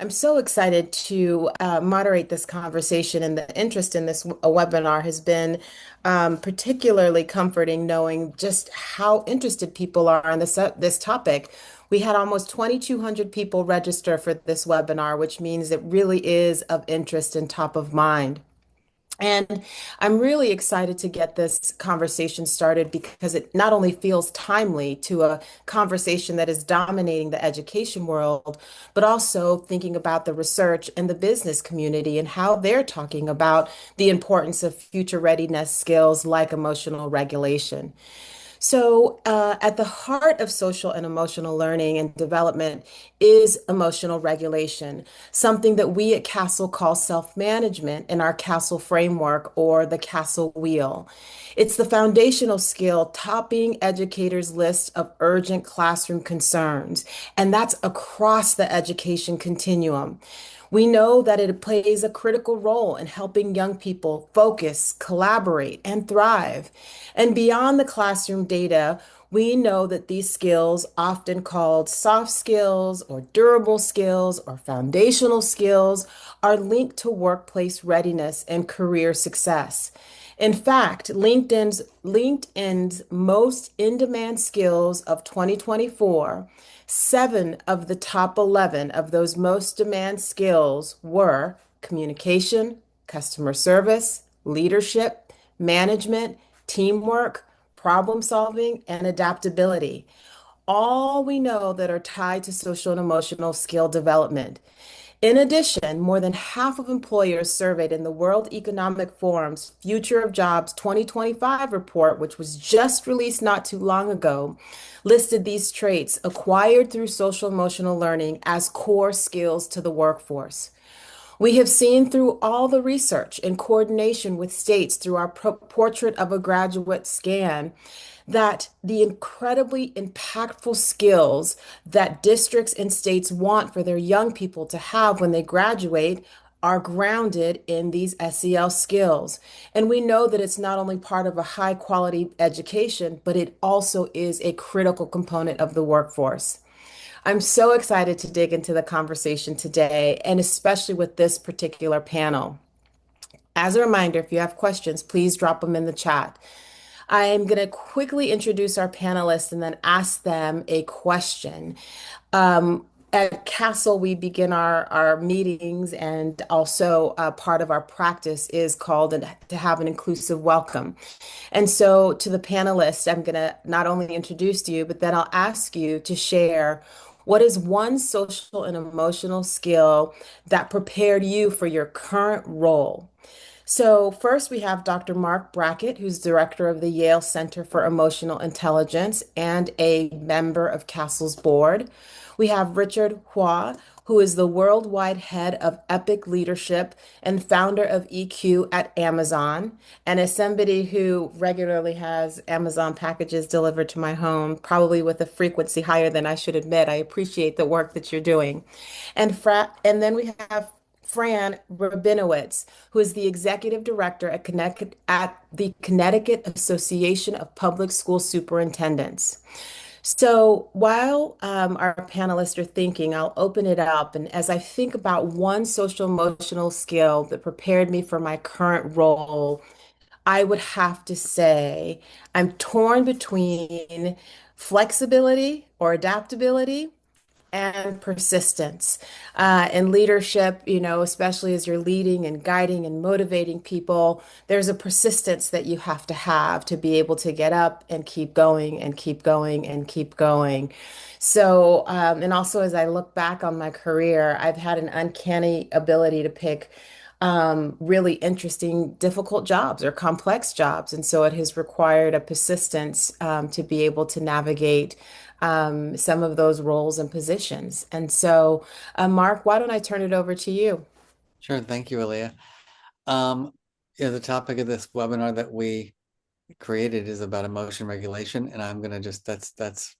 I'm so excited to moderate this conversation, and the interest in this webinar has been particularly comforting, knowing just how interested people are in this topic. We had almost 2,200 people register for this webinar, which means it really is of interest and top of mind. And I'm really excited to get this conversation started because it not only feels timely to a conversation that is dominating the education world, but also thinking about the research and the business community and how they're talking about the importance of future readiness skills like emotional regulation. At the heart of social and emotional learning and development is emotional regulation, something that we at CASEL call self-management in our CASEL framework or the CASEL wheel. It's the foundational skill topping educators' list of urgent classroom concerns, and that's across the education continuum. We know that it plays a critical role in helping young people focus, collaborate, and thrive. And beyond the classroom data, we know that these skills, often called soft skills or durable skills or foundational skills, are linked to workplace readiness and career success. In fact, LinkedIn's most in-demand skills of 2024, seven of the top 11 of those most demand skills were communication, customer service, leadership, management, teamwork, problem solving, and adaptability. All we know that are tied to social and emotional skill development. In addition, more than half of employers surveyed in the World Economic Forum's Future of Jobs 2025 report, which was just released not too long ago, listed these traits acquired through social emotional learning as core skills to the workforce. We have seen through all the research in coordination with states through our Portrait of a Graduate scan that the incredibly impactful skills that districts and states want for their young people to have when they graduate are grounded in these SEL skills. And we know that it's not only part of a high quality education, but it also is a critical component of the workforce. I'm so excited to dig into the conversation today, and especially with this particular panel. As a reminder, if you have questions, please drop them in the chat. I am going to quickly introduce our panelists and then ask them a question. At CASEL, we begin our meetings, and also part of our practice is called to have an inclusive welcome. And so, to the panelists, I'm going to not only introduce you, but then I'll ask you to share what is one social and emotional skill that prepared you for your current role. So, first we have Dr. Mark Brackett, who's director of the Yale Center for Emotional Intelligence and a member of CASEL's board. We have Richard Hua, who is the worldwide head of Epic Leadership and founder of EQ at Amazon. And as somebody who regularly has Amazon packages delivered to my home, probably with a frequency higher than I should admit, I appreciate the work that you're doing. And then we have Fran Rabinowitz, who is the executive director at the Connecticut Association of Public School Superintendents. So while our panelists are thinking, I'll open it up. And as I think about one social emotional skill that prepared me for my current role, I would have to say I'm torn between flexibility or adaptability and persistence. In leadership, especially as you're leading and guiding and motivating people, there's a persistence that you have to be able to get up and keep going and keep going and keep going. So, and also as I look back on my career, I've had an uncanny ability to pick really interesting, difficult jobs or complex jobs. And so it has required a persistence to be able to navigate some of those roles and positions. And so, Mark, why don't I turn it over to you? Sure. Thank you, Aaliyah. Um, the topic of this webinar that we created is about emotion regulation, and I'm gonna just that's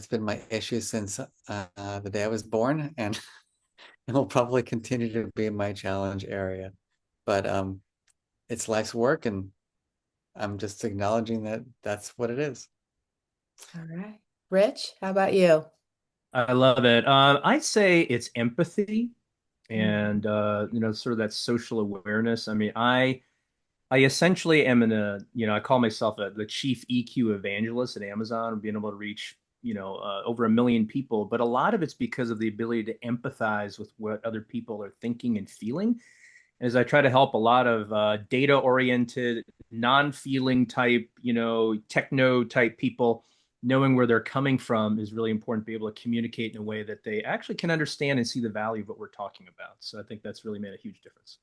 been my issue since the day I was born, and it will probably continue to be my challenge area. But it's life's work, and I'm just acknowledging that that's what it is. All right. Rich, how about you? I love it. I'd say it's empathy Mhm. and sort of that social awareness. I mean, I essentially am I call myself the chief EQ evangelist at Amazon, being able to reach, over 1 million people. But a lot of it's because of the ability to empathize with what other people are thinking and feeling. As I try to help a lot of data-oriented, non-feeling type, techno type people, knowing where they're coming from is really important to be able to communicate in a way that they actually can understand and see the value of what we're talking about. So I think that's really made a huge difference.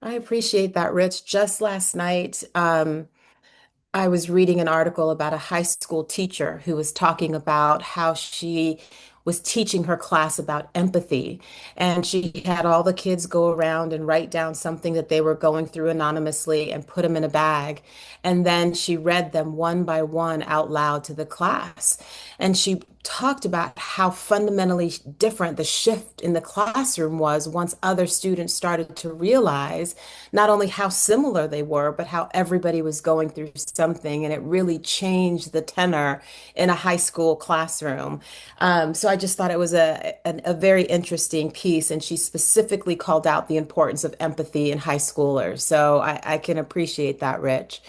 I appreciate that, Rich. Just last night, I was reading an article about a high school teacher who was talking about how she was teaching her class about empathy. And she had all the kids go around and write down something that they were going through anonymously and put them in a bag. And then she read them one by one out loud to the class. And she talked about how fundamentally different the shift in the classroom was once other students started to realize not only how similar they were, but how everybody was going through something. And it really changed the tenor in a high school classroom. So I just thought it was a very interesting piece. And she specifically called out the importance of empathy in high schoolers. So I can appreciate that, Rich.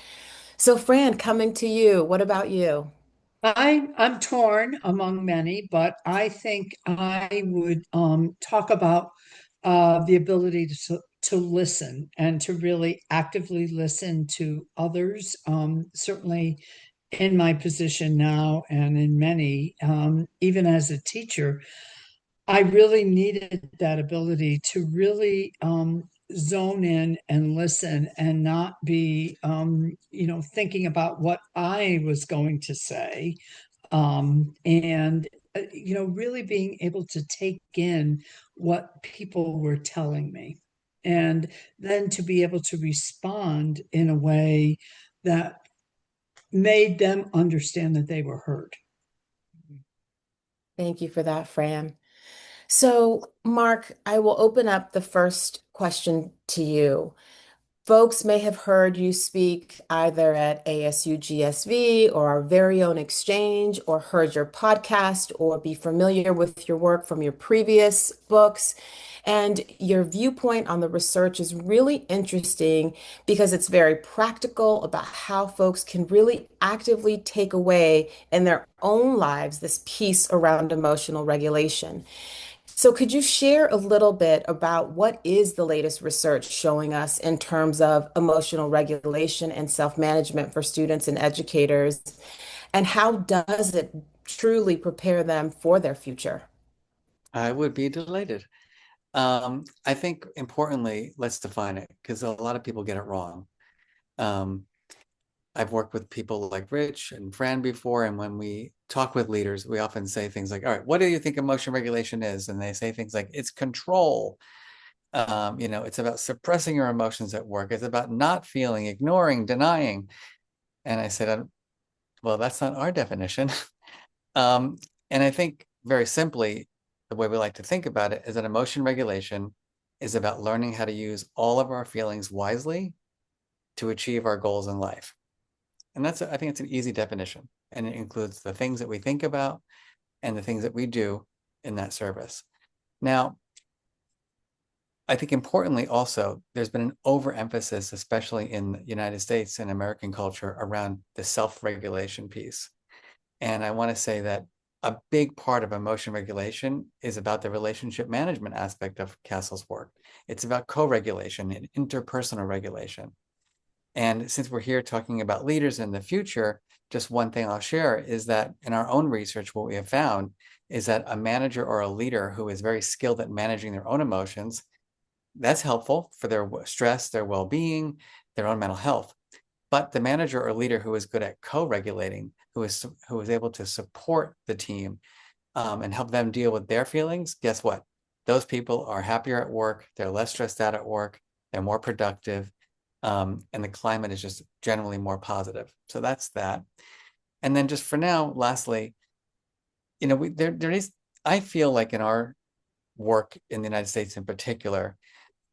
So, Fran, coming to you, what about you? I'm torn among many, but I think I would talk about the ability to listen and to really actively listen to others. Certainly in my position now and in many, even as a teacher, I really needed that ability to really zone in and listen and not be, thinking about what I was going to say. Really being able to take in what people were telling me. And then to be able to respond in a way that made them understand that they were heard. Thank you for that, Fran. So, Mark, I will open up the first question to you. Folks may have heard you speak either at ASU GSV or our very own exchange, or heard your podcast, or be familiar with your work from your previous books. And your viewpoint on the research is really interesting because it's very practical about how folks can really actively take away in their own lives this piece around emotional regulation. So, could you share a little bit about what is the latest research showing us in terms of emotional regulation and self-management for students and educators, and how does it truly prepare them for their future? I would be delighted. I think importantly, let's define it because a lot of people get it wrong. Um, I've worked with people like Rich and Fran before, and when we talk with leaders, we often say things like, "All right, what do you think emotion regulation is?" And they say things like, "It's control. It's about suppressing your emotions at work. It's about not feeling, ignoring, denying." And I said, "Well, that's not our definition." Um, and I think very simply, the way we like to think about it is that emotion regulation is about learning how to use all of our feelings wisely to achieve our goals in life. And I think it's an easy definition. And it includes the things that we think about and the things that we do in that service. Now, I think importantly also, there's been an overemphasis, especially in the United States and American culture, around the self-regulation piece. And I want to say that a big part of emotion regulation is about the relationship management aspect of CASEL's work. It's about co-regulation and interpersonal regulation. And since we're here talking about leaders in the future, just one thing I'll share is that in our own research, what we have found is that a manager or a leader who is very skilled at managing their own emotions, that's helpful for their stress, their well-being, their own mental health. But the manager or leader who is good at co-regulating, who is able to support the team and help them deal with their feelings, guess what? Those people are happier at work. They're less stressed out at work. They're more productive. And the climate is just generally more positive. So that's that. And then just for now, lastly, there is, I feel like in our work in the United States in particular,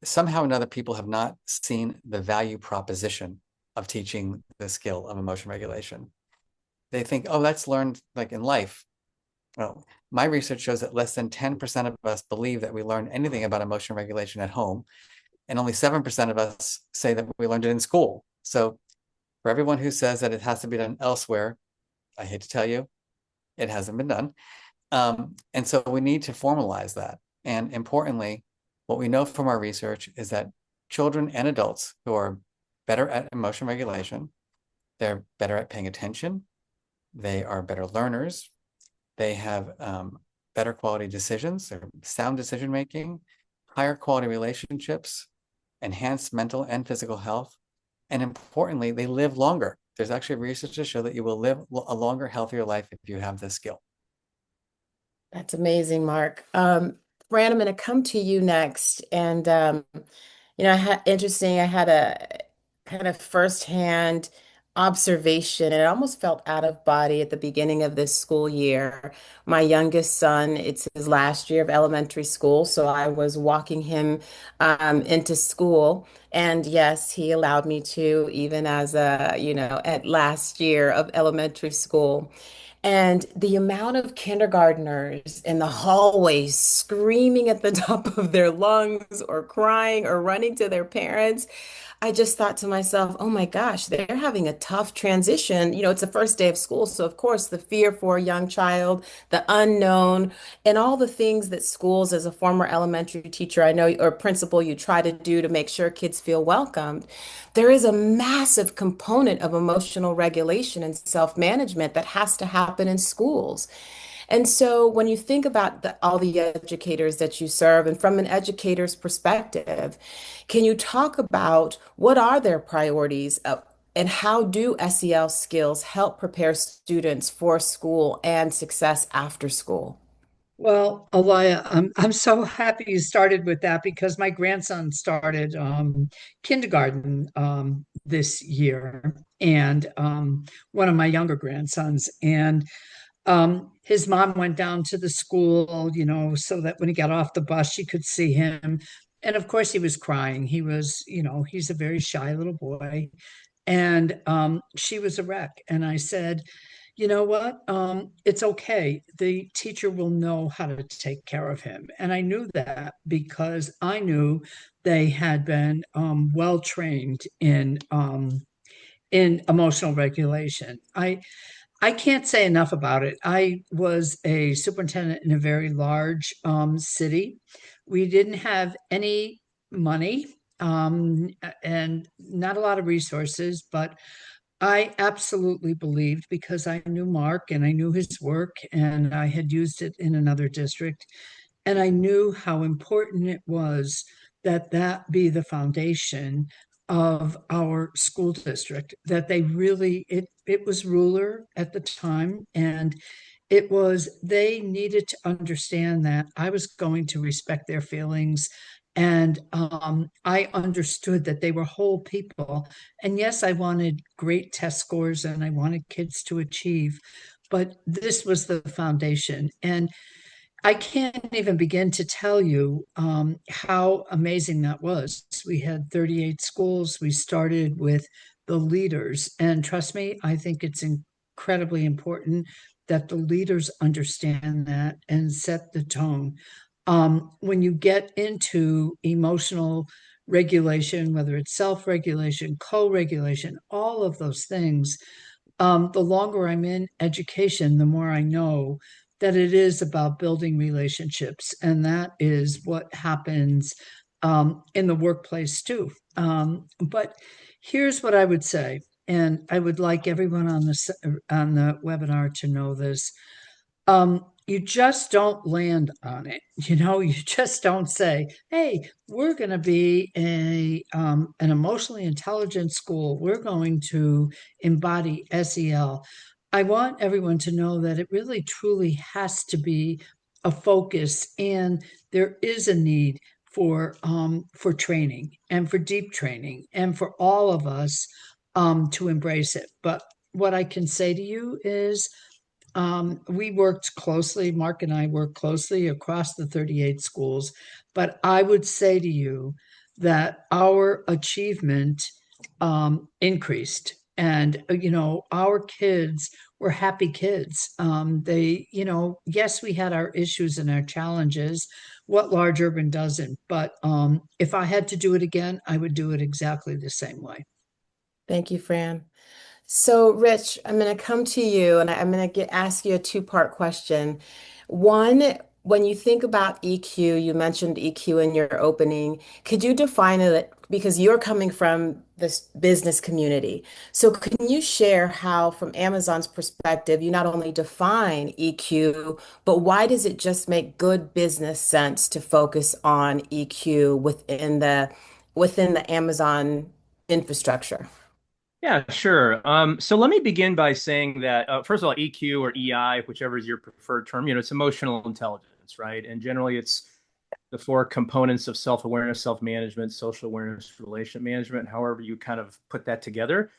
somehow or another, people have not seen the value proposition of teaching the skill of emotion regulation. They think, oh, that's learned like in life. Well, my research shows that less than 10% of us believe that we learn anything about emotion regulation at home, and only 7% of us say that we learned it in school. So for everyone who says that it has to be done elsewhere, I hate to tell you, it hasn't been done. And so we need to formalize that. And importantly, what we know from our research is that children and adults who are better at emotion regulation, they're better at paying attention, they are better learners, they have better quality decisions, they're sound decision making, higher quality relationships, enhanced mental and physical health, and importantly, they live longer. There's actually research to show that you will live a longer, healthier life if you have this skill. That's amazing, Mark. Fran, I'm going to come to you next. And, I had a kind of firsthand observation, and it almost felt out of body at the beginning of this school year. My youngest son, it's his last year of elementary school, so I was walking him into school. And yes, he allowed me to, even as at last year of elementary school. And the amount of kindergartners in the hallways screaming at the top of their lungs or crying or running to their parents, I just thought to myself, oh my gosh, they're having a tough transition. It's the first day of school. So, of course, the fear for a young child, the unknown, and all the things that schools, as a former elementary teacher, I know, or principal, you try to do to make sure kids feel welcomed. There is a massive component of emotional regulation and self-management that has to happen in schools. And so when you think about all the educators that you serve, and from an educator's perspective, can you talk about what are their priorities and how do SEL skills help prepare students for school and success after school? Well, Alaya, I'm so happy you started with that because my grandson started kindergarten this year, and one of my younger grandsons, and his mom went down to the school, so that when he got off the bus, she could see him. And of course, he was crying. He's a very shy little boy, and she was a wreck. And I said, you know what? It's okay. The teacher will know how to take care of him. And I knew that because I knew they had been well trained in emotional regulation. I can't say enough about it. I was a superintendent in a very large city. We didn't have any money and not a lot of resources, but I absolutely believed because I knew Mark and I knew his work and I had used it in another district. And I knew how important it was that that be the foundation of our school district, that it was ruler at the time. And they needed to understand that I was going to respect their feelings. And I understood that they were whole people. And yes, I wanted great test scores and I wanted kids to achieve, but this was the foundation. And I can't even begin to tell you how amazing that was. We had 38 schools. We started with the leaders. And trust me, I think it's incredibly important that the leaders understand that and set the tone. When you get into emotional regulation, whether it's self regulation, co regulation, all of those things, the longer I'm in education, the more I know that it is about building relationships. And that is what happens in the workplace too. But here's what I would say, and I would like everyone on the webinar to know this. You just don't land on it. You just don't say, hey, we're going to be an emotionally intelligent school. We're going to embody SEL. I want everyone to know that it really truly has to be a focus, and there is a need for training and for deep training and for all of us to embrace it. But what I can say to you is we worked closely, Mark and I worked closely across the 38 schools, but I would say to you that our achievement increased And, our kids were happy kids. Yes, we had our issues and our challenges. What large urban doesn't? But if I had to do it again, I would do it exactly the same way. Thank you, Fran. So, Rich, I'm going to come to you and I'm going to ask you a two-part question. One, when you think about EQ, you mentioned EQ in your opening. Could you define it? Because you're coming from this business community. So, can you share how, from Amazon's perspective, you not only define EQ, but why does it just make good business sense to focus on EQ within the Amazon infrastructure? Yeah, sure. So let me begin by saying that, first of all, EQ or EI, whichever is your preferred term, it's emotional intelligence, right? And generally, it's the four components of self-awareness, self-management, social awareness, relationship management, however you kind of put that together.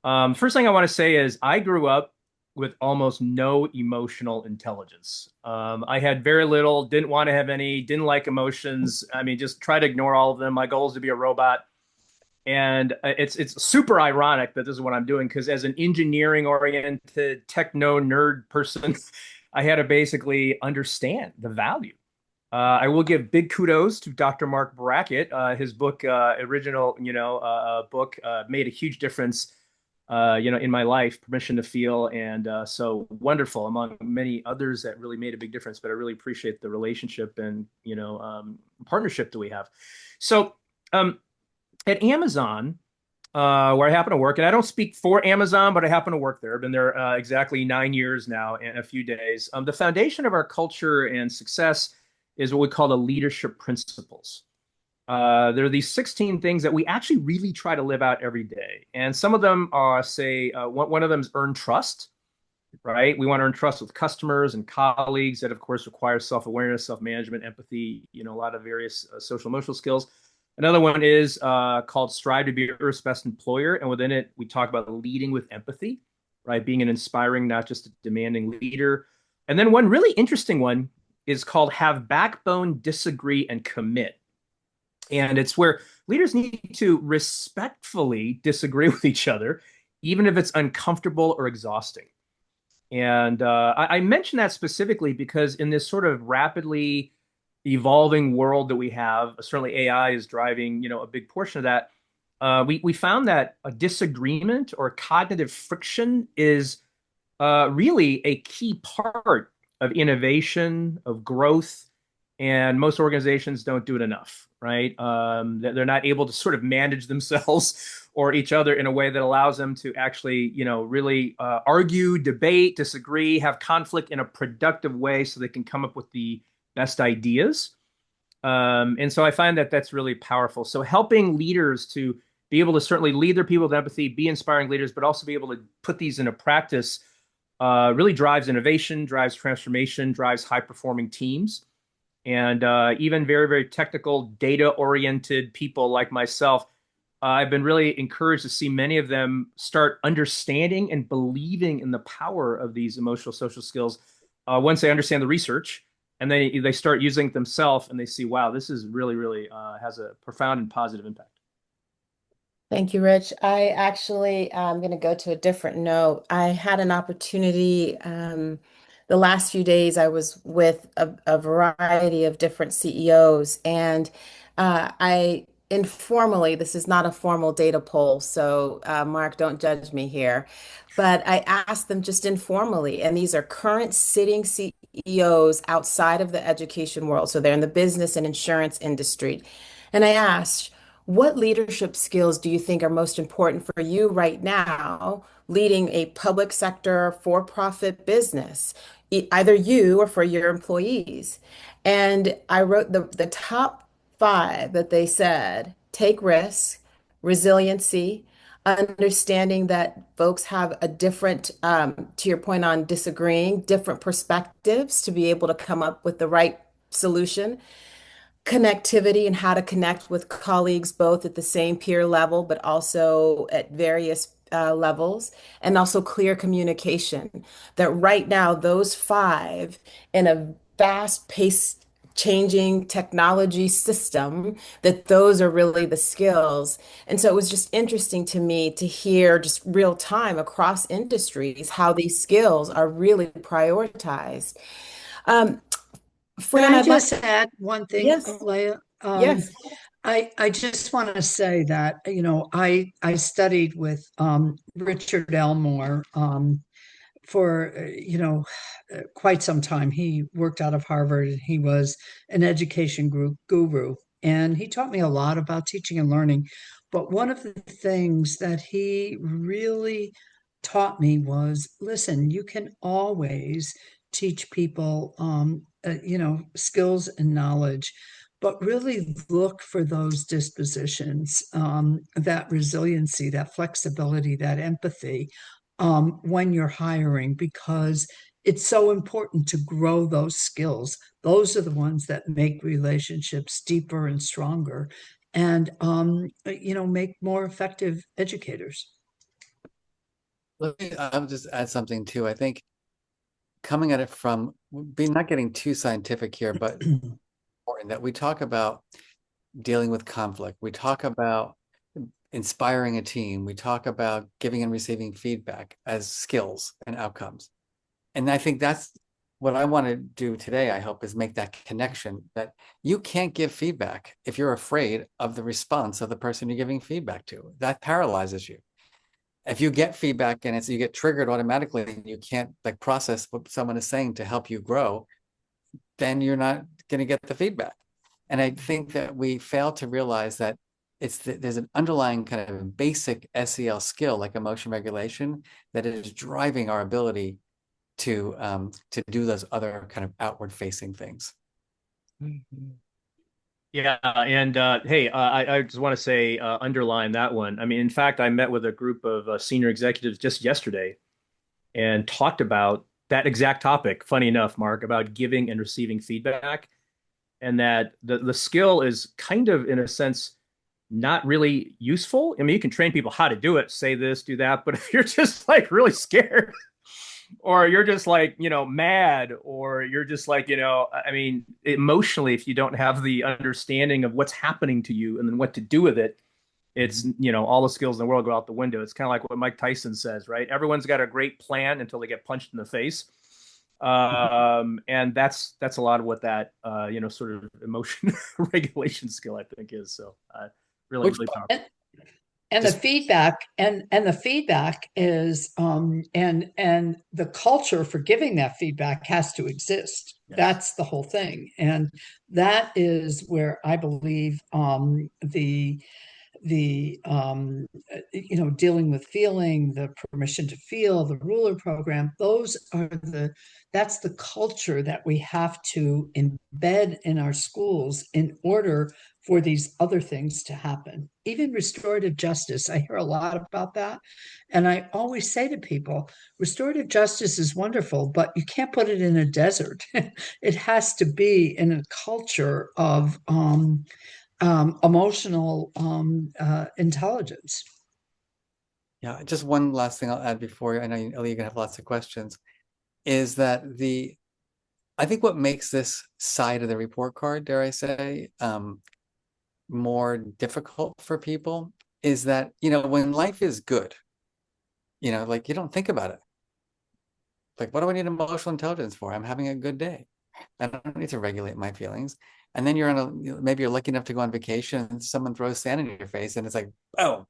First thing I want to say is I grew up with almost no emotional intelligence. I had very little, didn't want to have any, didn't like emotions. I mean, just try to ignore all of them. My goal is to be a robot. And it's super ironic that this is what I'm doing because as an engineering oriented techno nerd person, I had to basically understand the value. I will give big kudos to Dr. Mark Brackett. His book, original, book, made a huge difference, in my life. Permission to Feel, and so wonderful among many others that really made a big difference. But I really appreciate the relationship and partnership that we have. So. At Amazon, where I happen to work, and I don't speak for Amazon, but I happen to work there. I've been there exactly 9 years now and a few days. The foundation of our culture and success is what we call the leadership principles. There are these 16 things that we actually really try to live out every day. And some of them are, one of them is earn trust, right? We want to earn trust with customers and colleagues. That, of course, requires self-awareness, self-management, empathy, a lot of various social emotional skills. Another one is called Strive to be Earth's Best Employer. And within it, we talk about leading with empathy, right? Being an inspiring, not just a demanding leader. And then one really interesting one is called Have Backbone, Disagree, and Commit. And it's where leaders need to respectfully disagree with each other, even if it's uncomfortable or exhausting. And I mention that specifically because in this sort of rapidly evolving world that we have, certainly AI is driving, a big portion of that. We found that a disagreement or cognitive friction is really a key part of innovation, of growth, and most organizations don't do it enough, right? They're not able to sort of manage themselves or each other in a way that allows them to actually, really argue, debate, disagree, have conflict in a productive way so they can come up with the best ideas. And so I find that that's really powerful. So helping leaders to be able to certainly lead their people with empathy, be inspiring leaders, but also be able to put these into practice really drives innovation, drives transformation, drives high-performing teams. And even very, very technical, data-oriented people like myself, I've been really encouraged to see many of them start understanding and believing in the power of these emotional social skills once they understand the research. And then they start using it themselves and they see, wow, this is really, really has a profound and positive impact. Thank you, Rich. I actually am going to go to a different note. I had an opportunity the last few days. I was with a variety of different CEOs, and I informally, this is not a formal data poll, so Mark, don't judge me here, but I asked them just informally, and these are current sitting CEOs outside of the education world, so they're in the business and insurance industry, and I asked, what leadership skills do you think are most important for you right now, leading a public sector for-profit business, either you or for your employees? And I wrote the top five that they said: take risks, resiliency, understanding that folks have a different, to your point on disagreeing, different perspectives to be able to come up with the right solution, connectivity and how to connect with colleagues both at the same peer level, but also at various levels, and also clear communication. That right now, those five in a fast-paced changing technology system, that those are really the skills. And so it was just interesting to me to hear just real time across industries how these skills are really prioritized. Um, Can Fran, I I'd like, just add one thing, yes, Leah? yes. I just want to say that, I studied with Richard Elmore for quite some time. He worked out of Harvard and he was an education group guru, and he taught me a lot about teaching and learning. But one of the things that he really taught me was, listen, you can always teach people skills and knowledge, but really look for those dispositions, that resiliency, that flexibility, that empathy, when you're hiring, because it's so important to grow those skills. Those are the ones that make relationships deeper and stronger, and make more effective educators. I'll just add something too. I think coming at it from being not getting too scientific here, but important that we talk about dealing with conflict. We talk about inspiring a team. We talk about giving and receiving feedback as skills and outcomes. And I think that's what I want to do today, I hope, is make that connection that you can't give feedback if you're afraid of the response of the person you're giving feedback to. That paralyzes you. If you get feedback and you get triggered automatically and you can't like process what someone is saying to help you grow, then you're not going to get the feedback. And I think that we fail to realize that there's an underlying kind of basic SEL skill like emotion regulation that is driving our ability to do those other kind of outward facing things. Yeah, and hey, I just want to say, underline that one. I mean, in fact, I met with a group of senior executives just yesterday and talked about that exact topic. Funny enough, Mark, about giving and receiving feedback, and that the skill is kind of, in a sense, not really useful. I mean, you can train people how to do it, say this, do that, but if you're just like really scared, or you're just like, mad, or you're just like, I mean, emotionally, if you don't have the understanding of what's happening to you and then what to do with it, it's, all the skills in the world go out the window. It's kind of like what Mike Tyson says, right? Everyone's got a great plan until they get punched in the face. And that's a lot of what that, sort of emotion regulation skill, I think, is. So, really, Which really powerful. And just the feedback and the feedback is and the culture for giving that feedback has to exist. yes. That's the whole thing, and that is where I believe the dealing with feeling, the permission to feel, the ruler program, that's the culture that we have to embed in our schools in order for these other things to happen. Even restorative justice, I hear a lot about that. And I always say to people, restorative justice is wonderful, but you can't put it in a desert. It has to be in a culture of emotional intelligence. Yeah, just one last thing I'll add before I know you're going to have lots of questions is that I think what makes this side of the report card, dare I say, more difficult for people is that, when life is good, like you don't think about it. Like, what do I need emotional intelligence for? I'm having a good day. I don't need to regulate my feelings. And then maybe you're lucky enough to go on vacation and someone throws sand in your face and it's like, oh,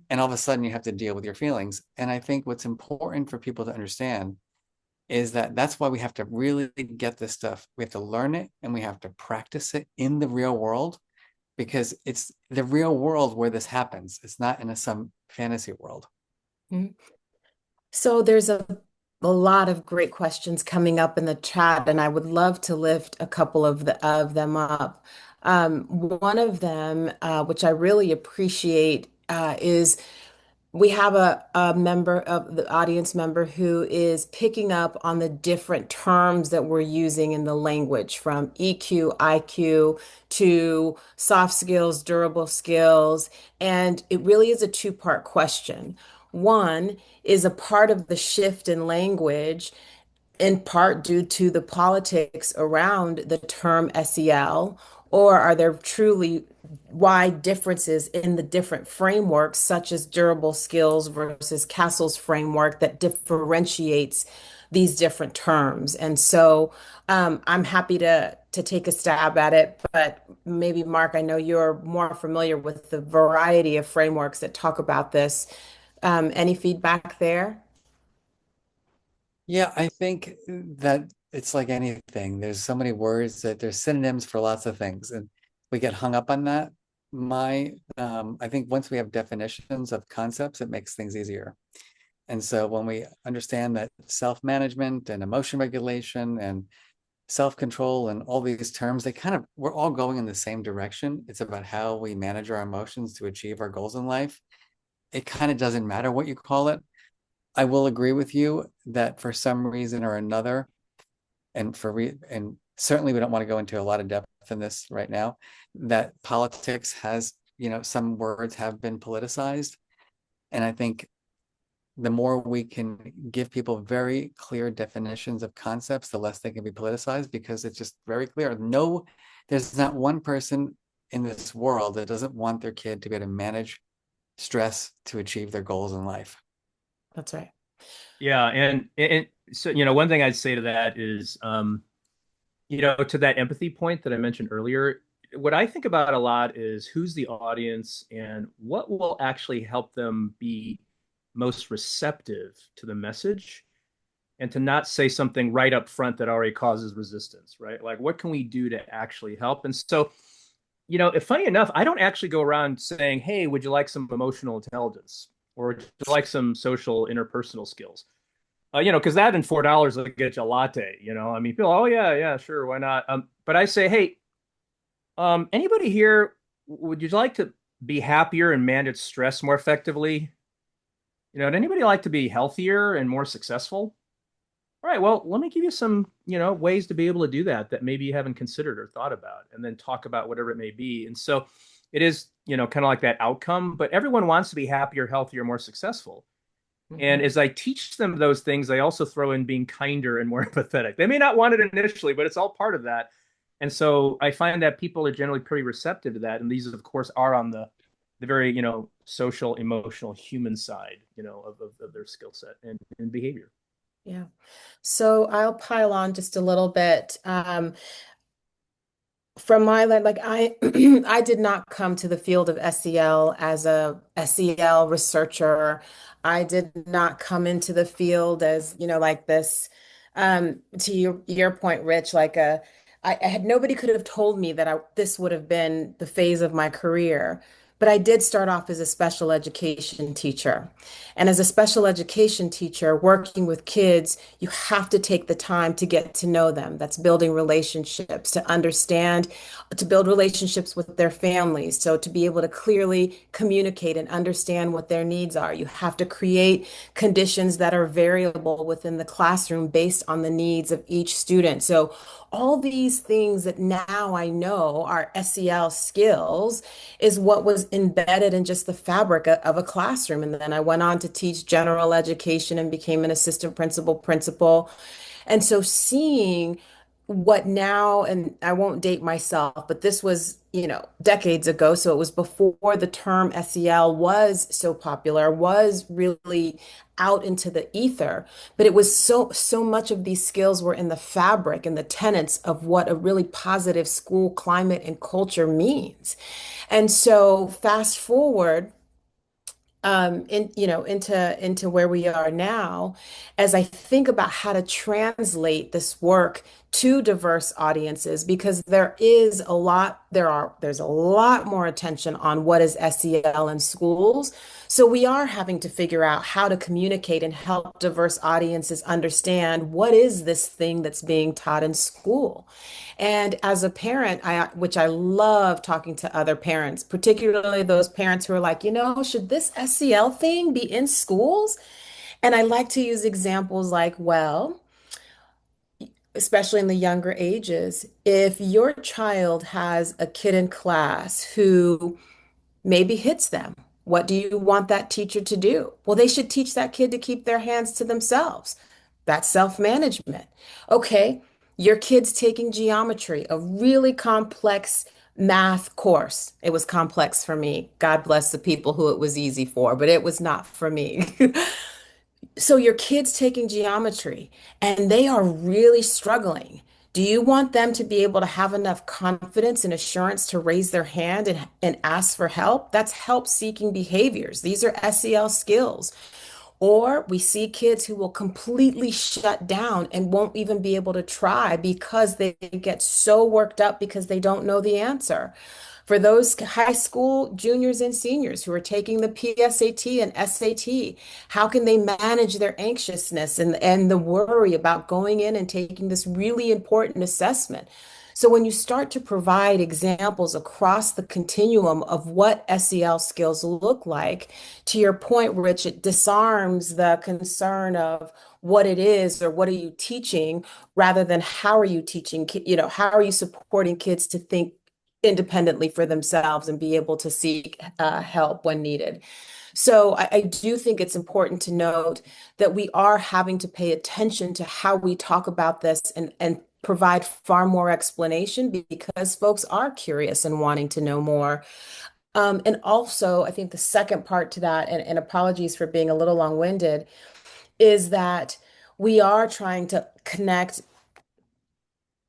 and all of a sudden you have to deal with your feelings. And I think what's important for people to understand is that that's why we have to really get this stuff. We have to learn it and we have to practice it in the real world because it's the real world where this happens. It's not in some fantasy world. Mhm. So there's a lot of great questions coming up in the chat, and I would love to lift a couple of them up. One of them, which I really appreciate, is we have a member of the audience member who is picking up on the different terms that we're using in the language, from EQ, IQ to soft skills, durable skills. And it really is a two-part question. One is a part of the shift in language in part due to the politics around the term SEL, or are there truly wide differences in the different frameworks, such as durable skills versus CASEL's framework that differentiates these different terms? And so I'm happy to take a stab at it, but maybe Mark, I know you're more familiar with the variety of frameworks that talk about this. Any feedback there? Yeah, I think that it's like anything. There's so many words that there's synonyms for lots of things, and we get hung up on that. I think once we have definitions of concepts, it makes things easier. And so when we understand that self-management and emotion regulation and self-control and all these terms, we're all going in the same direction. It's about how we manage our emotions to achieve our goals in life. It kind of doesn't matter what you call it. I will agree with you that for some reason or another, and certainly we don't want to go into a lot of depth in this right now, that politics has, some words have been politicized. And I think the more we can give people very clear definitions of concepts, the less they can be politicized, because it's just very clear. No, there's not one person in this world that doesn't want their kid to be able to manage stress to achieve their goals in life. That's right. Yeah, and so one thing I'd say to that is, to that empathy point that I mentioned earlier, what I think about a lot is who's the audience and what will actually help them be most receptive to the message, and to not say something right up front that already causes resistance, right? Like, what can we do to actually help? And so, if funny enough, I don't actually go around saying, hey, would you like some emotional intelligence? Or would you like some social interpersonal skills? Because that and $4 will get you a latte. I mean, people, oh yeah, yeah, sure, why not? But I say, hey, anybody here, would you like to be happier and manage stress more effectively? Would anybody like to be healthier and more successful? All right, well, let me give you some, ways to be able to do that maybe you haven't considered or thought about, and then talk about whatever it may be. And so it is, kind of like that outcome, but everyone wants to be happier, healthier, more successful. And as I teach them those things, I also throw in being kinder and more empathetic. They may not want it initially, but it's all part of that. And so I find that people are generally pretty receptive to that. And these, of course, are on the very, social, emotional, human side, of their skill set and behavior. Yeah. So I'll pile on just a little bit. From my like I I did not come to the field of SEL as a SEL researcher. I did not come into the field as, like this, to your point, Rich, like I had nobody could have told me that this would have been the phase of my career. But I did start off as a special education teacher. And as a special education teacher, working with kids, you have to take the time to get to know them. That's building relationships, to understand, to build relationships with their families. So to be able to clearly communicate and understand what their needs are, you have to create conditions that are variable within the classroom based on the needs of each student. So all these things that now I know are SEL skills is what was embedded in just the fabric of a classroom. And then I went on to teach general education and became an assistant principal. And so seeing what now, and I won't date myself, but this was, decades ago. So it was before the term SEL was so popular, was really out into the ether. But it was so much of these skills were in the fabric and the tenets of what a really positive school climate and culture means. And so fast forward into where we are now, as I think about how to translate this work to diverse audiences, because there's a lot more attention on what is SEL in schools. So we are having to figure out how to communicate and help diverse audiences understand what is this thing that's being taught in school. And as a parent, which I love talking to other parents, particularly those parents who are like, should this SEL thing be in schools? And I like to use examples like, well, especially in the younger ages, if your child has a kid in class who maybe hits them, what do you want that teacher to do? Well, they should teach that kid to keep their hands to themselves. That's self-management. Okay, your kid's taking geometry, a really complex math course. It was complex for me. God bless the people who it was easy for, but it was not for me. So your kid's taking geometry and they are really struggling. Do you want them to be able to have enough confidence and assurance to raise their hand and ask for help? That's help-seeking behaviors. These are SEL skills. Or we see kids who will completely shut down and won't even be able to try because they get so worked up because they don't know the answer. For those high school juniors and seniors who are taking the PSAT and SAT, how can they manage their anxiousness and the worry about going in and taking this really important assessment? So when you start to provide examples across the continuum of what SEL skills look like, to your point, Rich, it disarms the concern of what it is or what are you teaching rather than how are you teaching, how are you supporting kids to think independently for themselves and be able to seek help when needed. So I do think it's important to note that we are having to pay attention to how we talk about this and provide far more explanation because folks are curious and wanting to know more. And also, I think the second part to that, and apologies for being a little long-winded, is that we are trying to connect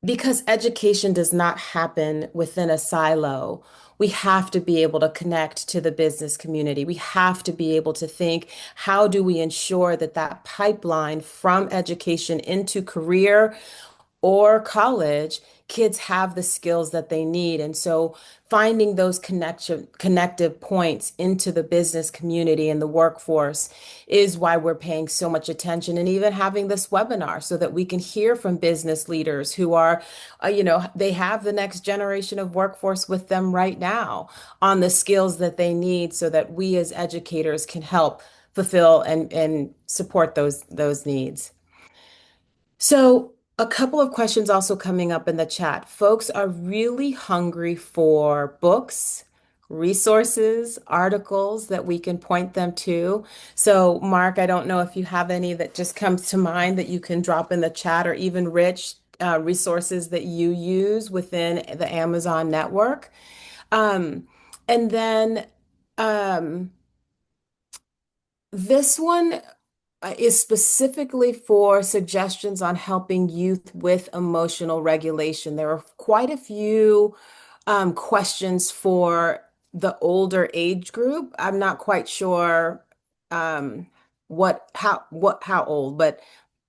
because education does not happen within a silo. We have to be able to connect to the business community. We have to be able to think, how do we ensure that that pipeline from education into career or college, kids have the skills that they need. And so finding those connective points into the business community and the workforce is why we're paying so much attention and even having this webinar so that we can hear from business leaders who are, they have the next generation of workforce with them right now on the skills that they need so that we as educators can help fulfill and support those needs. So, a couple of questions also coming up in the chat. Folks are really hungry for books, resources, articles that we can point them to. So, Mark, I don't know if you have any that just comes to mind that you can drop in the chat or even Rich, resources that you use within the Amazon network. Um, and then um, this one is specifically for suggestions on helping youth with emotional regulation. There are quite a few questions for the older age group. I'm not quite sure um, how old, but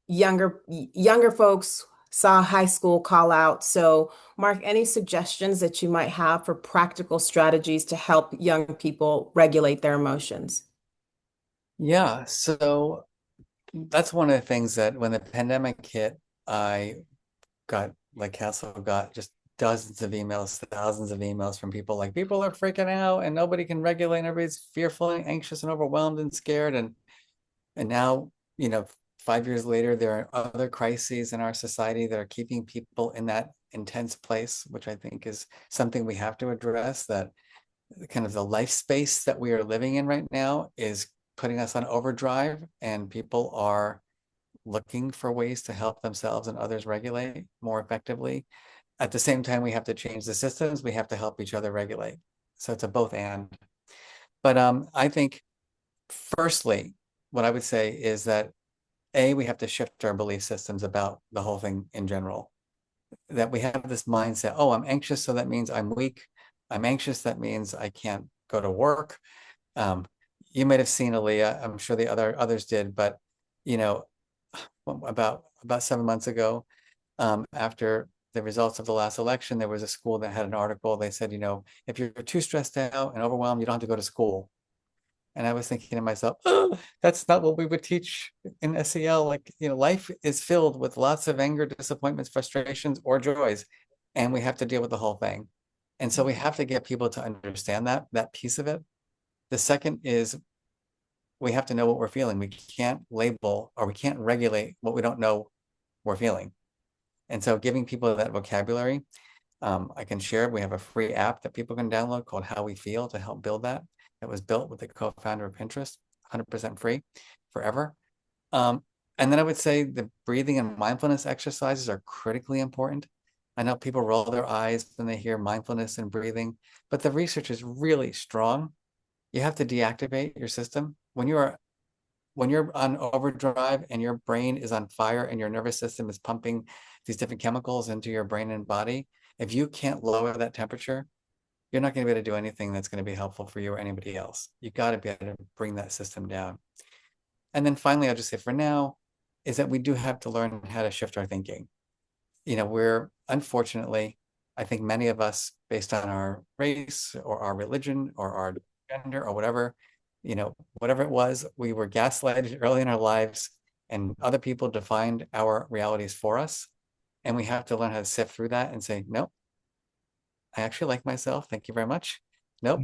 younger folks saw high school call out. So, Mark, any suggestions that you might have for practical strategies to help young people regulate their emotions? Yeah, so that's one of the things that when the pandemic hit, I got, like CASEL got just dozens of emails, thousands of emails from people like, people are freaking out and nobody can regulate and everybody's fearful and anxious and overwhelmed and scared. And now, 5 years later, there are other crises in our society that are keeping people in that intense place, which I think is something we have to address, that kind of the life space that we are living in right now is putting us on overdrive, and people are looking for ways to help themselves and others regulate more effectively. At the same time, we have to change the systems. We have to help each other regulate. So it's a both and. But I think, firstly, what I would say is that we have to shift our belief systems about the whole thing in general. That we have this mindset, oh, I'm anxious, so that means I'm weak. I'm anxious, that means I can't go to work. You might have seen, Aaliyah, I'm sure the others did, but about 7 months ago, after the results of the last election, there was a school that had an article. They said, if you're too stressed out and overwhelmed, you don't have to go to school. And I was thinking to myself, oh, that's not what we would teach in SEL. Like, life is filled with lots of anger, disappointments, frustrations, or joys, and we have to deal with the whole thing. And so we have to get people to understand that piece of it. The second is we have to know what we're feeling. We can't label or we can't regulate what we don't know we're feeling. And so giving people that vocabulary, I can share. We have a free app that people can download called How We Feel to help build that. It was built with the co-founder of Pinterest, 100% free forever. And then I would say the breathing and mindfulness exercises are critically important. I know people roll their eyes when they hear mindfulness and breathing, but the research is really strong. You have to deactivate your system. When you're on overdrive and your brain is on fire and your nervous system is pumping these different chemicals into your brain and body, if you can't lower that temperature, you're not going to be able to do anything that's going to be helpful for you or anybody else. You got to be able to bring that system down. And then finally, I'll just say for now, is that we do have to learn how to shift our thinking. We're unfortunately, I think many of us, based on our race or our religion or our gender or whatever, whatever it was, we were gaslighted early in our lives and other people defined our realities for us. And we have to learn how to sift through that and say, nope, I actually like myself. Thank you very much. Nope,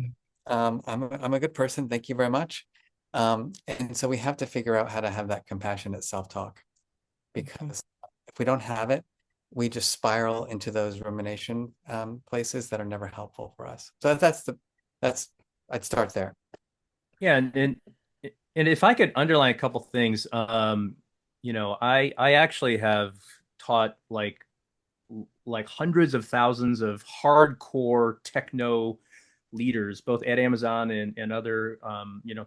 I'm a good person. Thank you very much. And so we have to figure out how to have that compassionate self-talk, because if we don't have it, we just spiral into those rumination places that are never helpful for us. So I'd start there. Yeah, and if I could underline a couple things, I actually have taught like hundreds of thousands of hardcore techno leaders, both at Amazon and other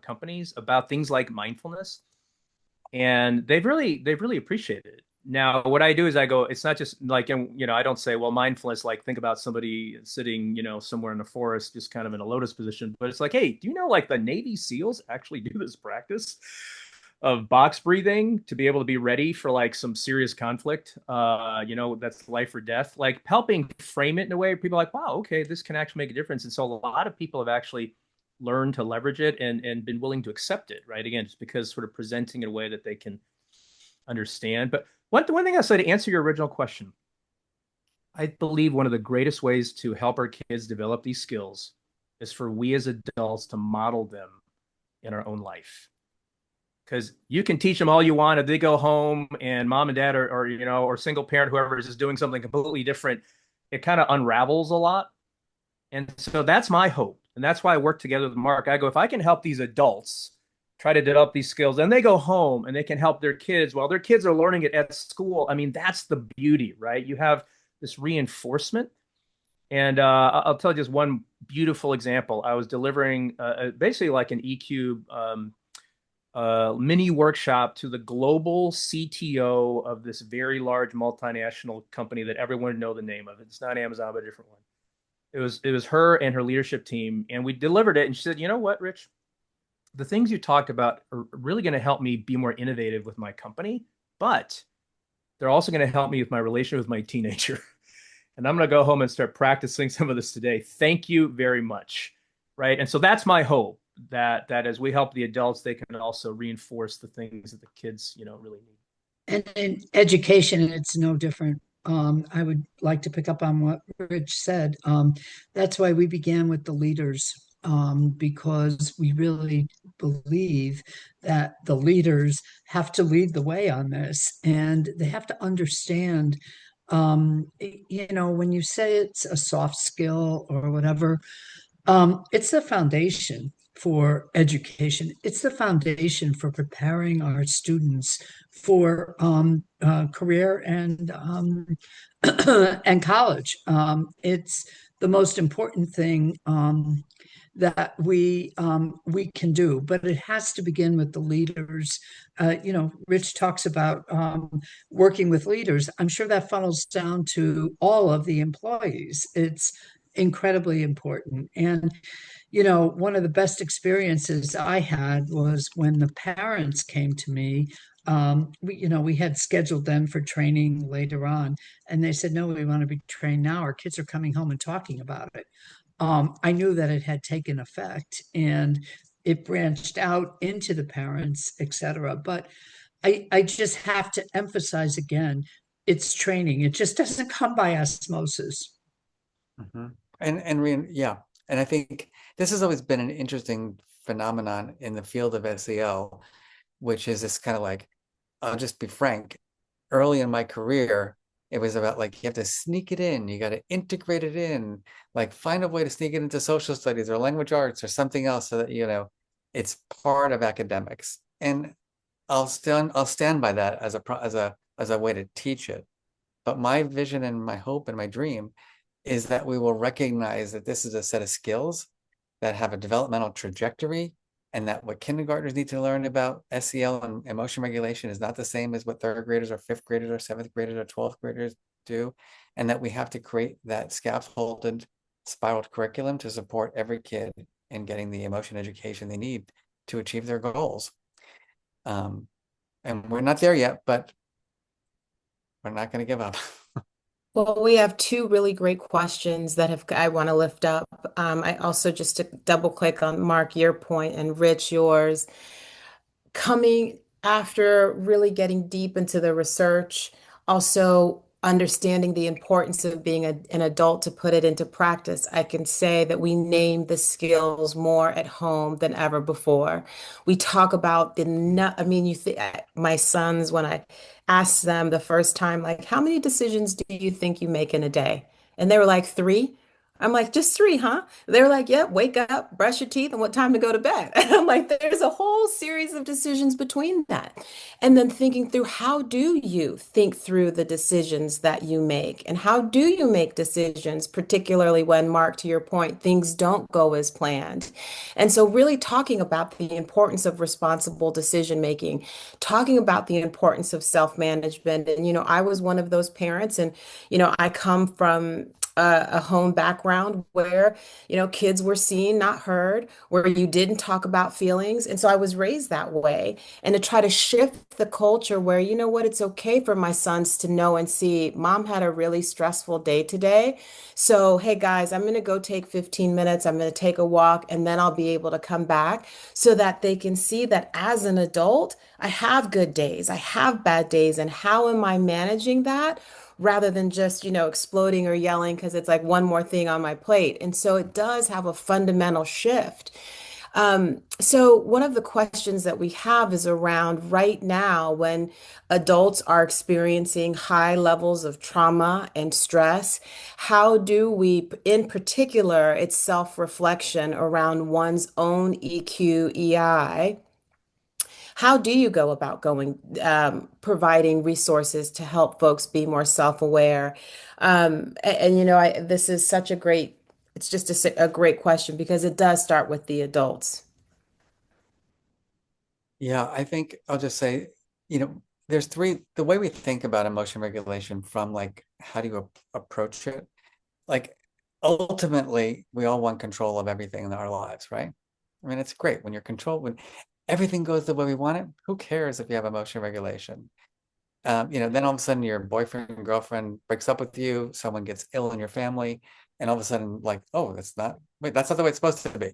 companies, about things like mindfulness, and they've really appreciated it. Now, what I do is I go, it's not just like, I don't say, well, mindfulness, like think about somebody sitting, somewhere in the forest, just kind of in a lotus position. But it's like, hey, do you know like the Navy SEALs actually do this practice of box breathing to be able to be ready for like some serious conflict? That's life or death, like helping frame it in a way where people are like, wow, okay, this can actually make a difference. And so a lot of people have actually learned to leverage it and been willing to accept it, right? Again, just because sort of presenting in a way that they can understand. But one thing I say to answer your original question, I believe one of the greatest ways to help our kids develop these skills is for we as adults to model them in our own life. Because you can teach them all you want if they go home and mom and dad or single parent, whoever is just doing something completely different, it kind of unravels a lot. And so that's my hope. And that's why I work together with Mark. I go, if I can help these adults try to develop these skills, and they go home and they can help their kids while their kids are learning it at school. I mean, that's the beauty, right? You have this reinforcement. And I'll tell you just one beautiful example. I was delivering basically like an EQ mini workshop to the global CTO of this very large multinational company that everyone would know the name of. It's not Amazon, but a different one. It was her and her leadership team, and we delivered it. And she said, "You know what, Rich? The things you talked about are really going to help me be more innovative with my company, but they're also going to help me with my relationship with my teenager. And I'm going to go home and start practicing some of this today. Thank you very much." Right. And so that's my hope, that as we help the adults, they can also reinforce the things that the kids, really need. And in education, it's no different. I would like to pick up on what Rich said. That's why we began with the leaders, because we really believe that the leaders have to lead the way on this, and they have to understand. When you say it's a soft skill or whatever, it's the foundation for education. It's the foundation for preparing our students for career and college. It's the most important thing that we can do, but it has to begin with the leaders. Rich talks about working with leaders. I'm sure that funnels down to all of the employees. It's incredibly important. And one of the best experiences I had was when the parents came to me. We had scheduled them for training later on, and they said, "No, we want to be trained now. Our kids are coming home and talking about it." I knew that it had taken effect, and it branched out into the parents, etc. But I just have to emphasize again, it's training. It just doesn't come by osmosis. Mm-hmm. Yeah, and I think this has always been an interesting phenomenon in the field of SEL, which is this kind of like, I'll just be frank, early in my career, it was about like you have to sneak it in, you got to integrate it in, like find a way to sneak it into social studies or language arts or something else so that it's part of academics. And I'll stand by that as a way to teach it. But my vision and my hope and my dream is that we will recognize that this is a set of skills that have a developmental trajectory, and that what kindergartners need to learn about SEL and emotion regulation is not the same as what third graders or fifth graders or seventh graders or 12th graders do, and that we have to create that scaffolded spiraled curriculum to support every kid in getting the emotion education they need to achieve their goals. And we're not there yet, but we're not going to give up. Well, we have two really great questions that I want to lift up. I also just to double click on Mark, your point, and Rich, yours. Coming after really getting deep into the research, also understanding the importance of being an adult to put it into practice, I can say that we name the skills more at home than ever before. We talk about I mean, you think my sons, when I asked them the first time, like, how many decisions do you think you make in a day? And they were like, three. I'm like, just three, huh? They're like, yep, wake up, brush your teeth, and what time to go to bed. And I'm like, there's a whole series of decisions between that. And then thinking through how do you think through the decisions that you make? And how do you make decisions, particularly when, Mark, to your point, things don't go as planned? And so, really talking about the importance of responsible decision making, talking about the importance of self-management. And, I was one of those parents, and, I come from a home background where, kids were seen, not heard, where you didn't talk about feelings. And so I was raised that way. And to try to shift the culture where, you know what, it's okay for my sons to know and see, mom had a really stressful day today. So, hey guys, I'm going to go take 15 minutes. I'm going to take a walk, and then I'll be able to come back so that they can see that as an adult, I have good days, I have bad days, and how am I managing that? Rather than just, exploding or yelling because it's like one more thing on my plate. And so it does have a fundamental shift. So one of the questions that we have is around right now when adults are experiencing high levels of trauma and stress, how do we, in particular, it's self-reflection around one's own EQ, EI, how do you go about providing resources to help folks be more self-aware? This is such a great, it's just a great question because it does start with the adults. Yeah, I think I'll just say, there's the way we think about emotion regulation from like, how do you approach it? Like, ultimately, we all want control of everything in our lives, right? I mean, it's great when you're controlled, when everything goes the way we want it. Who cares if you have emotion regulation? Then all of a sudden your boyfriend, girlfriend breaks up with you, someone gets ill in your family, and all of a sudden, like, oh, that's not the way it's supposed to be.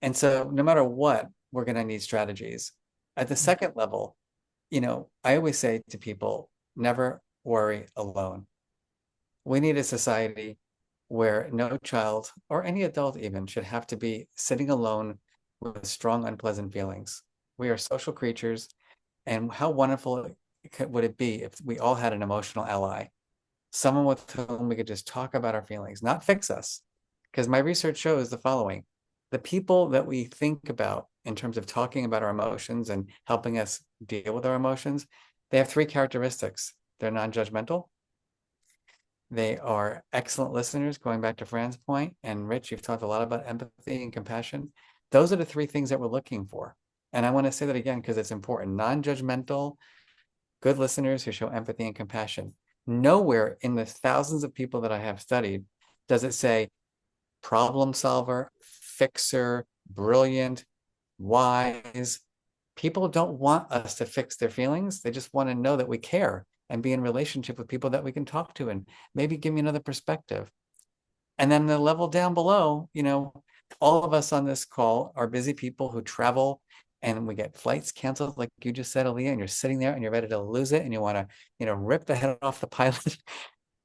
And so no matter what, we're going to need strategies. At the second level, I always say to people, never worry alone. We need a society where no child or any adult even should have to be sitting alone with strong, unpleasant feelings. We are social creatures, and how wonderful would it be if we all had an emotional ally, someone with whom we could just talk about our feelings, not fix us. Because my research shows the following: the people that we think about in terms of talking about our emotions and helping us deal with our emotions, they have three characteristics. They're non-judgmental. They are excellent listeners, going back to Fran's point. And Rich, you've talked a lot about empathy and compassion. Those are the three things that we're looking for. And I want to say that again because it's important. Non-judgmental, good listeners who show empathy and compassion. Nowhere in the thousands of people that I have studied does it say problem solver, fixer, brilliant, wise. People don't want us to fix their feelings. They just want to know that we care and be in relationship with people that we can talk to and maybe give me another perspective. And then the level down below, all of us on this call are busy people who travel, and we get flights canceled, like you just said, Aaliyah, and you're sitting there and you're ready to lose it and you want to, rip the head off the pilot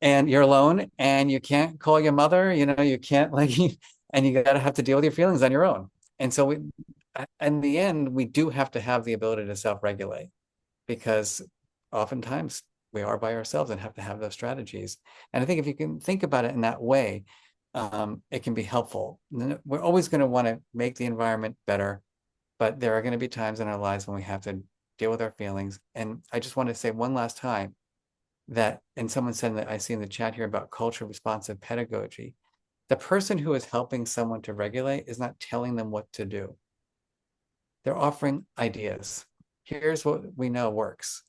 and you're alone and you can't call your mother, you can't and you got to have to deal with your feelings on your own. And so in the end, we do have to have the ability to self-regulate because oftentimes we are by ourselves and have to have those strategies. And I think if you can think about it in that way, it can be helpful. We're always going to want to make the environment better, but there are going to be times in our lives when we have to deal with our feelings. And I just want to say one last time that, and someone said that I see in the chat here about culture responsive pedagogy. The person who is helping someone to regulate is not telling them what to do. They're offering ideas. Here's what we know works.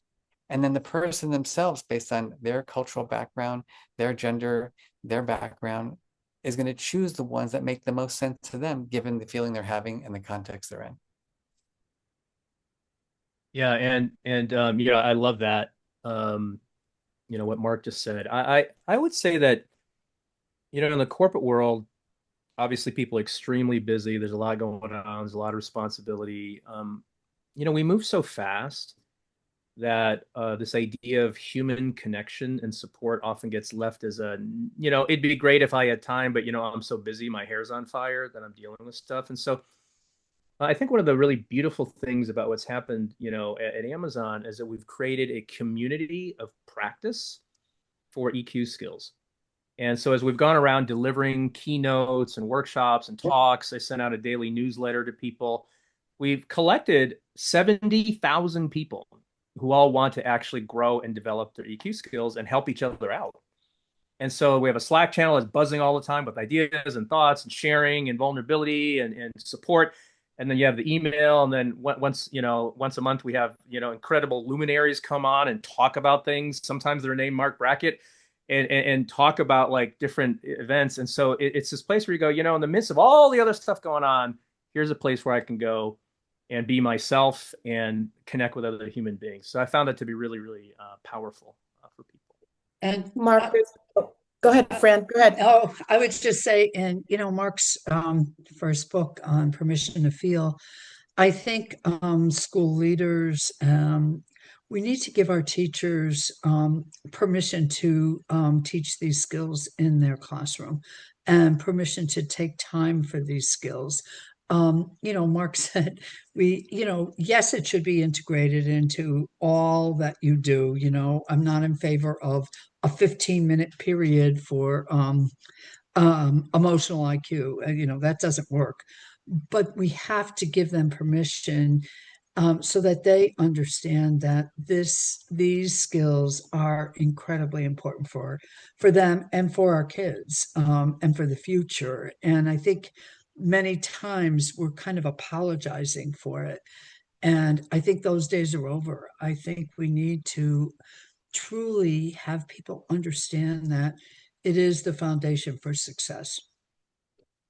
And then the person themselves, based on their cultural background, their gender, their background, is going to choose the ones that make the most sense to them, given the feeling they're having and the context they're in. Yeah, and I love that. What Mark just said. I would say that, in the corporate world, obviously people are extremely busy. There's a lot going on. There's a lot of responsibility. We move so fast that this idea of human connection and support often gets left as it'd be great if I had time, but I'm so busy, my hair's on fire that I'm dealing with stuff. And so I think one of the really beautiful things about what's happened, at Amazon is that we've created a community of practice for EQ skills. And so as we've gone around delivering keynotes and workshops and talks, I sent out a daily newsletter to people. We've collected 70,000 people who all want to actually grow and develop their EQ skills and help each other out. And so we have a Slack channel that's buzzing all the time with ideas and thoughts and sharing and vulnerability and support. And then you have the email. And then once a month, we have, incredible luminaries come on and talk about things. Sometimes they're named Mark Brackett and talk about like different events. And so it's this place where you go, in the midst of all the other stuff going on, here's a place where I can go and be myself and connect with other human beings. So I found that to be really, really powerful for people. And Mark, go ahead, Fran. Go ahead. oh, I would just say, in Mark's first book on permission to feel, I think school leaders, we need to give our teachers permission to teach these skills in their classroom and permission to take time for these skills. Mark said yes, it should be integrated into all that you do. I'm not in favor of a 15-minute period for emotional IQ. That doesn't work. But we have to give them permission so that they understand that these skills are incredibly important for them and for our kids and for the future. And I think many times we're kind of apologizing for it. And I think those days are over. I think we need to truly have people understand that it is the foundation for success.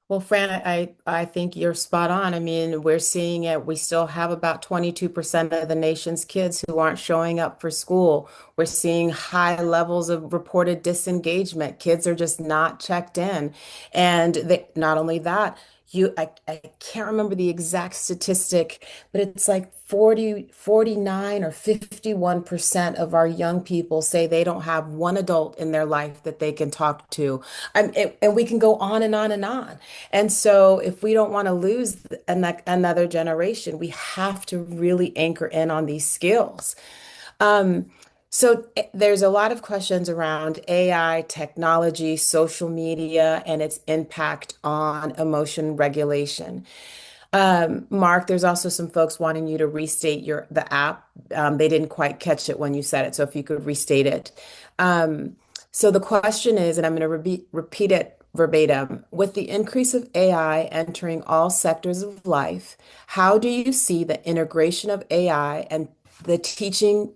Well, Fran, I think you're spot on. I mean, we're seeing it. We still have about 22% of the nation's kids who aren't showing up for school. We're seeing high levels of reported disengagement. Kids are just not checked in. And not only that, I can't remember the exact statistic, but it's like 49 or 51% of our young people say they don't have one adult in their life that they can talk to. And we can go on and on and on. And so, if we don't want to lose another generation, we have to really anchor in on these skills. Um, there's a lot of questions around AI, technology, social media, and its impact on emotion regulation. Mark, there's also some folks wanting you to restate the app. They didn't quite catch it when you said it, so if you could restate it. So the question is, and I'm going to repeat it verbatim, with the increase of AI entering all sectors of life, how do you see the integration of AI and the teaching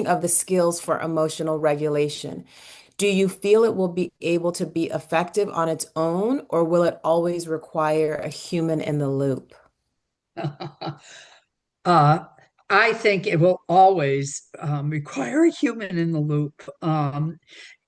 of the skills for emotional regulation? Do you feel it will be able to be effective on its own, or will it always require a human in the loop? Uh, I think it will always require a human in the loop.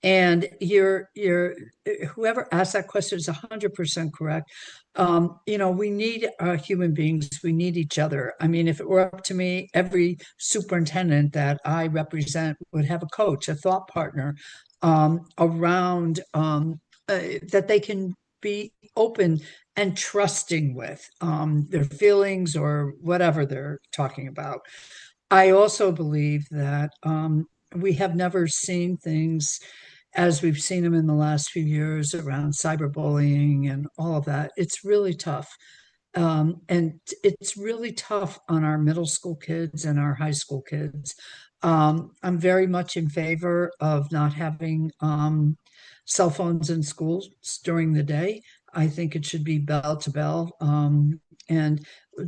And whoever asked that question is 100% correct. We need human beings. We need each other. I mean, if it were up to me, every superintendent that I represent would have a coach, a thought partner around that they can be open and trusting with their feelings or whatever they're talking about. I also believe that we have never seen things as we've seen them in the last few years around cyberbullying and all of that. It's really tough. And it's really tough on our middle school kids and our high school kids. I'm very much in favor of not having cell phones in schools during the day. I think it should be bell to bell. And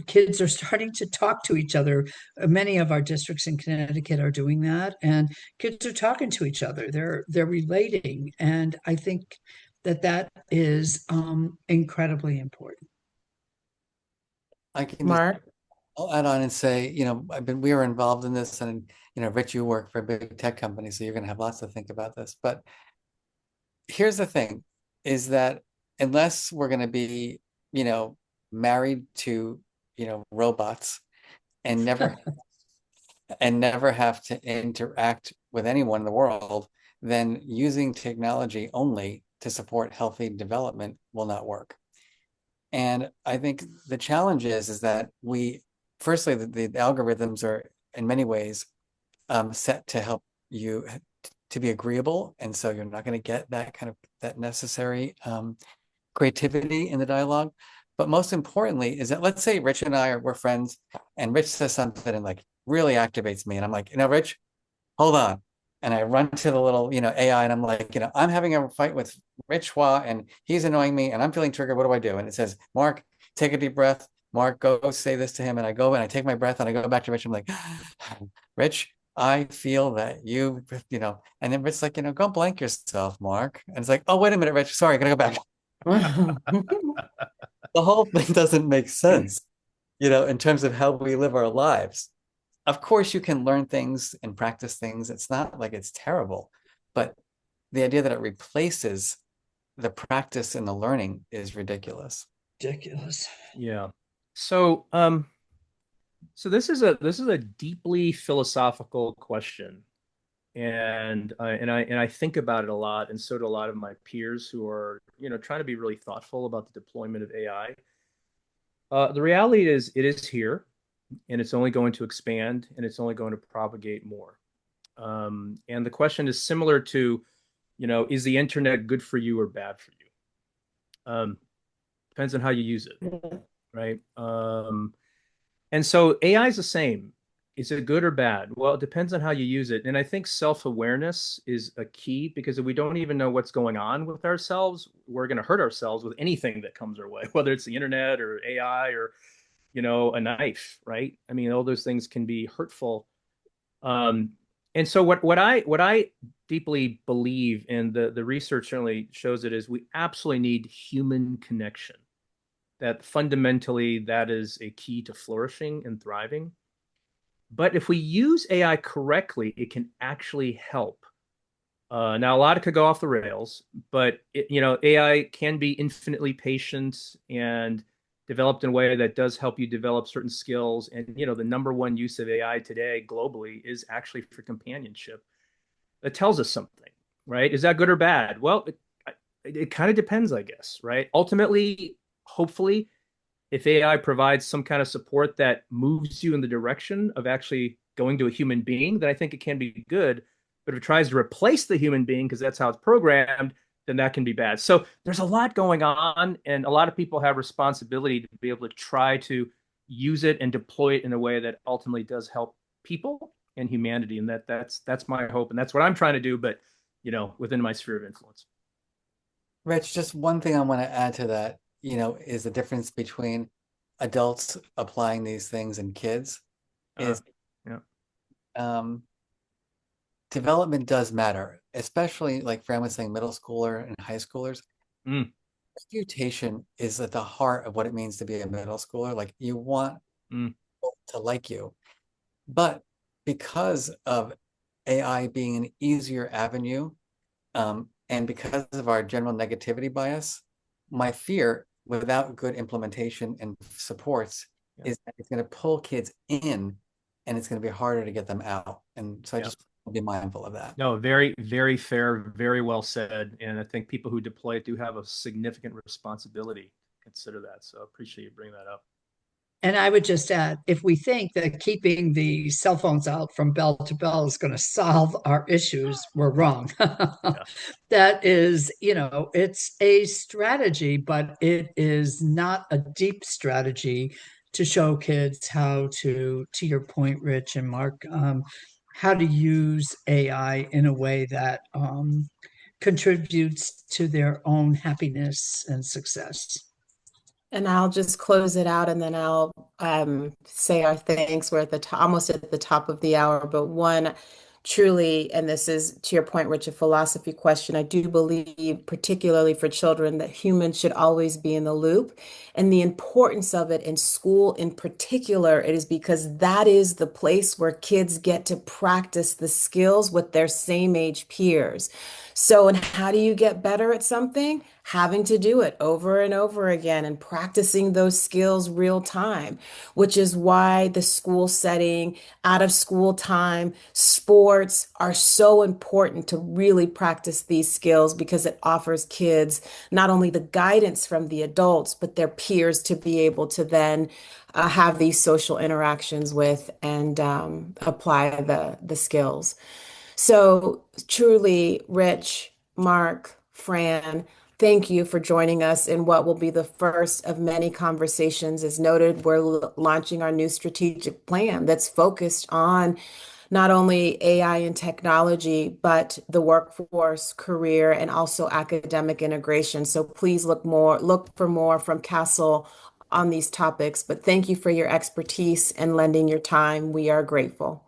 kids are starting to talk to each other. Many of our districts in Connecticut are doing that, and kids are talking to each other. They're relating, and I think that is incredibly important. I can just Mark? I'll add on and say, we were involved in this, and Rich, you work for a big tech company, so you're going to have lots to think about this. But here's the thing, is that unless we're going to be, married to, robots and never have to interact with anyone in the world, then using technology only to support healthy development will not work. And I think the challenge is that firstly, the algorithms are in many ways set to help you to be agreeable. And so you're not going to get that necessary creativity in the dialogue. But most importantly is that, let's say Rich and we're friends, and Rich says something and like really activates me. And I'm like, Rich, hold on. And I run to the little, AI, and I'm like, I'm having a fight with Rich Hua, and he's annoying me, and I'm feeling triggered. What do I do? And it says, Mark, take a deep breath. Mark, go say this to him. And I go and I take my breath and I go back to Rich. I'm like, Rich, I feel that and then Rich like, go blank yourself, Mark. And it's like, oh, wait a minute, Rich. Sorry, I gotta go back. The whole thing doesn't make sense, in terms of how we live our lives. Of course, you can learn things and practice things. It's not like it's terrible, but the idea that it replaces the practice and the learning is ridiculous. Ridiculous. Yeah. So, so this is a deeply philosophical question, and I think about it a lot, and so do a lot of my peers who are trying to be really thoughtful about the deployment of AI. The reality is, it is here, and it's only going to expand, and it's only going to propagate more. And the question is similar to, is the internet good for you or bad for you? Depends on how you use it, right? And so AI is the same. Is it good or bad? Well, it depends on how you use it. And I think self-awareness is a key, because if we don't even know what's going on with ourselves, we're going to hurt ourselves with anything that comes our way, whether it's the internet or AI or, a knife, right? I mean, all those things can be hurtful. Um, and so what I deeply believe, and the research certainly shows it, is we absolutely need human connection. That fundamentally, that is a key to flourishing and thriving. But if we use AI correctly, it can actually help. Now, a lot of it could go off the rails, but AI can be infinitely patient and developed in a way that does help you develop certain skills. And the number one use of AI today globally is actually for companionship. That tells us something, right? Is that good or bad? Well, it kind of depends, I guess, right? Ultimately, hopefully, if AI provides some kind of support that moves you in the direction of actually going to a human being, then I think it can be good. But if it tries to replace the human being, because that's how it's programmed, then that can be bad. So there's a lot going on, and a lot of people have responsibility to be able to try to use it and deploy it in a way that ultimately does help people and humanity. And that's my hope, and that's what I'm trying to do, but within my sphere of influence. Rich, just one thing I want to add to that, is the difference between adults applying these things and kids is Yeah. Development does matter, especially like Fran was saying, middle schooler and high schoolers. Mm, Reputation is at the heart of what it means to be a middle schooler. Like, you want mm, people to like you, but because of AI being an easier avenue, and because of our general negativity bias, my fear, without good implementation and supports, yeah. is that it's going to pull kids in, and it's going to be harder to get them out. And so I Yeah. just want to be mindful of that. No, very, very fair, very well said. And I think people who deploy it do have a significant responsibility to consider that. So I appreciate you bringing that up. And I would just add, if we think that keeping the cell phones out from bell to bell is going to solve our issues, we're wrong. Yeah. That is, it's a strategy, but it is not a deep strategy to show kids how to your point, Rich and Mark, how to use AI in a way that contributes to their own happiness and success. And I'll just close it out and then I'll say our thanks. We're at the top, almost at the top of the hour, but one truly, and this is to your point, Rich, a philosophy question. I do believe, particularly for children, that humans should always be in the loop. And the importance of it in school in particular, it is because that is the place where kids get to practice the skills with their same age peers. So, and how do you get better at something? Having to do it over and over again and practicing those skills real time, which is why the school setting, out of school time, sports are so important to really practice these skills because it offers kids not only the guidance from the adults, but their peers to be able to then have these social interactions with and apply the skills. So truly, Rich, Mark, Fran, thank you for joining us in what will be the first of many conversations. As noted, we're launching our new strategic plan that's focused on not only AI and technology, but the workforce, career, and also academic integration. So please look for more from CASEL on these topics. But thank you for your expertise and lending your time. We are grateful.